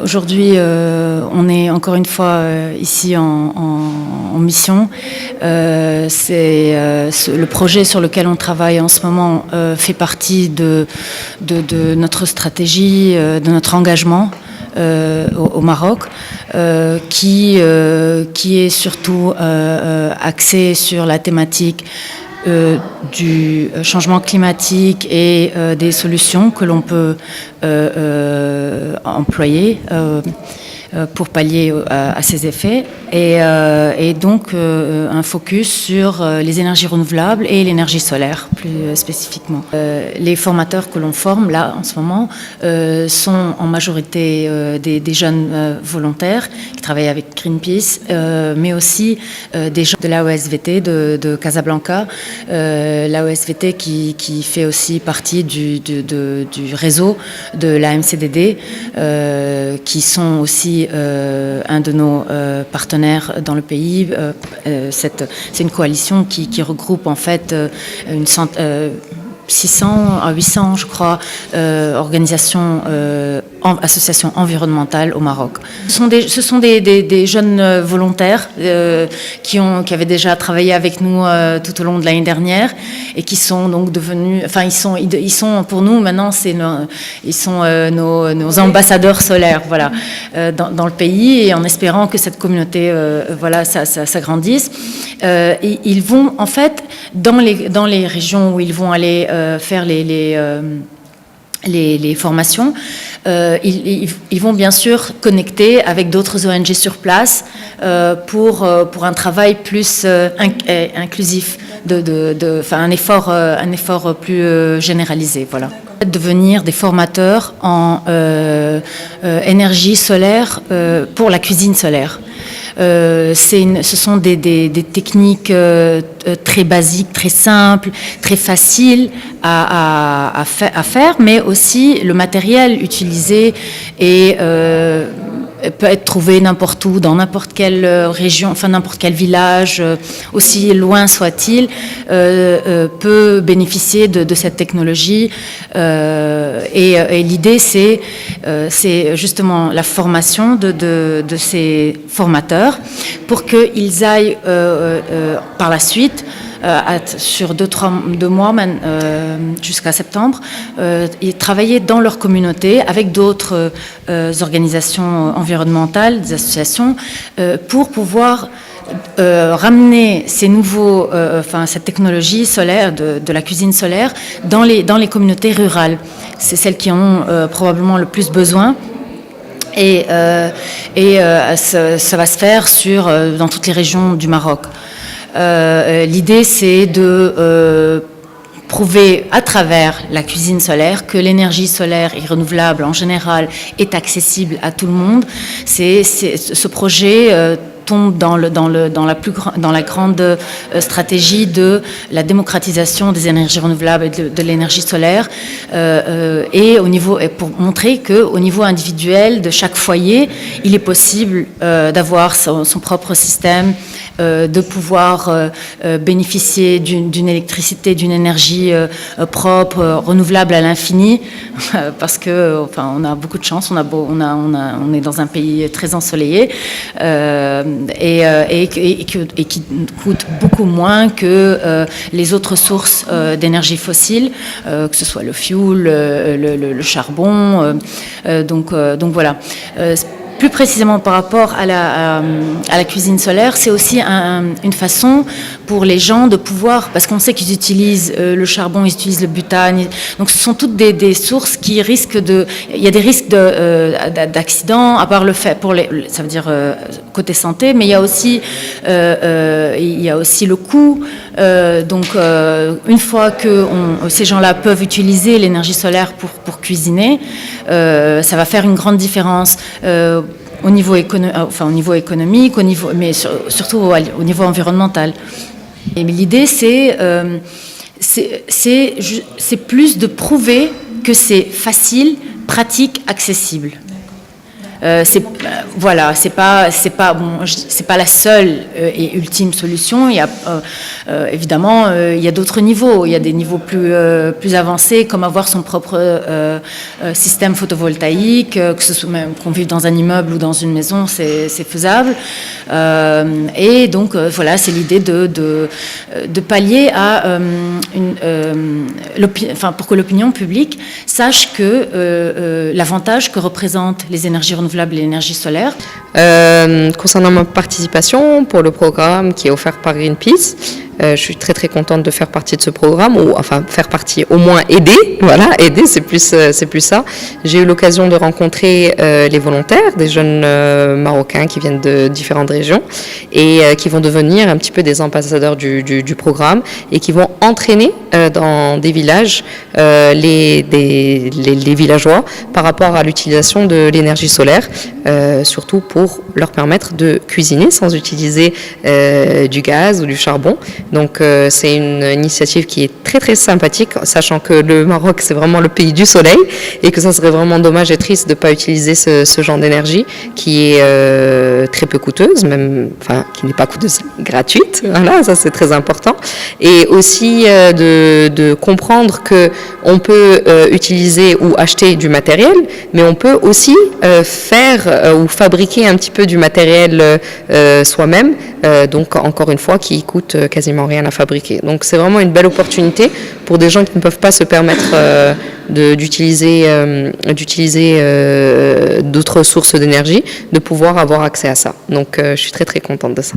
Aujourd'hui, on est encore une fois ici en mission. Le projet sur lequel on travaille en ce moment fait partie de notre stratégie, de notre engagement au Maroc, qui est surtout axé sur la thématique du changement climatique et des solutions que l'on peut employer pour pallier à ces effets, et donc un focus sur les énergies renouvelables et l'énergie solaire plus spécifiquement. Les formateurs que l'on forme là en ce moment sont en majorité des jeunes volontaires qui travaillent avec Greenpeace, mais aussi des gens de l'AOSVT de Casablanca, l'AOSVT qui fait aussi partie du réseau de la MCDD, qui sont aussi un de nos partenaires dans le pays. C'est une coalition qui regroupe en fait 600 à 800, je crois, organisations, associations environnementales au Maroc. Ce sont des jeunes volontaires qui avaient déjà travaillé avec nous tout au long de l'année dernière et qui sont donc devenus, enfin ils sont pour nous maintenant, ils sont nos ambassadeurs solaires, voilà, dans le pays, et en espérant que cette communauté, voilà, ça s'agrandisse. Et ils vont en fait dans les régions où ils vont aller faire les formations, ils vont bien sûr connecter avec d'autres ONG sur place pour un travail plus inclusif, un effort plus généralisé, voilà. Devenir des formateurs en énergie solaire pour la cuisine solaire. Ce sont des techniques très basiques, très simples, très faciles à faire, mais aussi le matériel utilisé peut être trouvé n'importe où, dans n'importe quelle région, enfin n'importe quel village, aussi loin soit-il, peut bénéficier de cette technologie. Et l'idée, c'est justement la formation de ces formateurs pour qu'ils aillent par la suite, sur 2 mois jusqu'à septembre, et travailler dans leur communauté avec d'autres organisations environnementales, des associations, pour pouvoir ramener cette technologie solaire de la cuisine solaire dans les communautés rurales. C'est celles qui en ont probablement le plus besoin. Et ça va se faire dans toutes les régions du Maroc. L'idée, c'est de prouver à travers la cuisine solaire que l'énergie solaire et renouvelable en général est accessible à tout le monde. Ce projet tombe dans la grande stratégie de la démocratisation des énergies renouvelables et de l'énergie solaire, et pour montrer qu'au niveau individuel de chaque foyer, il est possible d'avoir son propre système, de pouvoir bénéficier d'une électricité, d'une énergie propre, renouvelable à l'infini, parce que on a beaucoup de chance, on est dans un pays très ensoleillé, et qui coûte beaucoup moins que les autres sources d'énergie fossile, que ce soit le fioul, le charbon, donc voilà. Plus précisément par rapport à la cuisine solaire, c'est aussi une façon pour les gens de pouvoir, parce qu'on sait qu'ils utilisent le charbon, ils utilisent le butane, donc ce sont toutes des sources qui risquent il y a des risques d'accidents, à part le fait ça veut dire côté santé, mais il y a aussi le coût. Donc une fois que ces gens-là peuvent utiliser l'énergie solaire pour cuisiner, ça va faire une grande différence. Au niveau économique, mais surtout au niveau environnemental. Et l'idée, c'est plus de prouver que c'est facile, pratique, accessible. Voilà, c'est pas la seule et ultime solution. Il y a évidemment il y a d'autres niveaux. Il y a des niveaux plus avancés, comme avoir son propre système photovoltaïque, que ce soit même qu'on vive dans un immeuble ou dans une maison, c'est faisable. Et donc voilà, c'est l'idée de pallier à pour que l'opinion publique sache que l'avantage que représentent les énergies renouvelables et l'énergie solaire. Concernant ma participation pour le programme qui est offert par Greenpeace, je suis très très contente de faire partie de ce programme, ou enfin faire partie, au moins aider, voilà, aider c'est plus ça. J'ai eu l'occasion de rencontrer les volontaires, des jeunes Marocains qui viennent de différentes régions et qui vont devenir un petit peu des ambassadeurs du programme et qui vont entraîner dans des villages les villageois par rapport à l'utilisation de l'énergie solaire, surtout pour leur permettre de cuisiner sans utiliser du gaz ou du charbon. Donc c'est une initiative qui est très très sympathique, sachant que le Maroc c'est vraiment le pays du soleil et que ça serait vraiment dommage et triste de ne pas utiliser ce genre d'énergie qui est très peu coûteuse, même, enfin qui n'est pas coûteuse, gratuite, voilà, ça c'est très important. Et aussi de comprendre que on peut utiliser ou acheter du matériel, mais on peut aussi faire ou fabriquer un petit peu du matériel soi-même, donc encore une fois qui coûte quasiment rien à fabriquer. Donc c'est vraiment une belle opportunité pour des gens qui ne peuvent pas se permettre d'utiliser d'autres sources d'énergie, de pouvoir avoir accès à ça. Donc je suis très très contente de ça.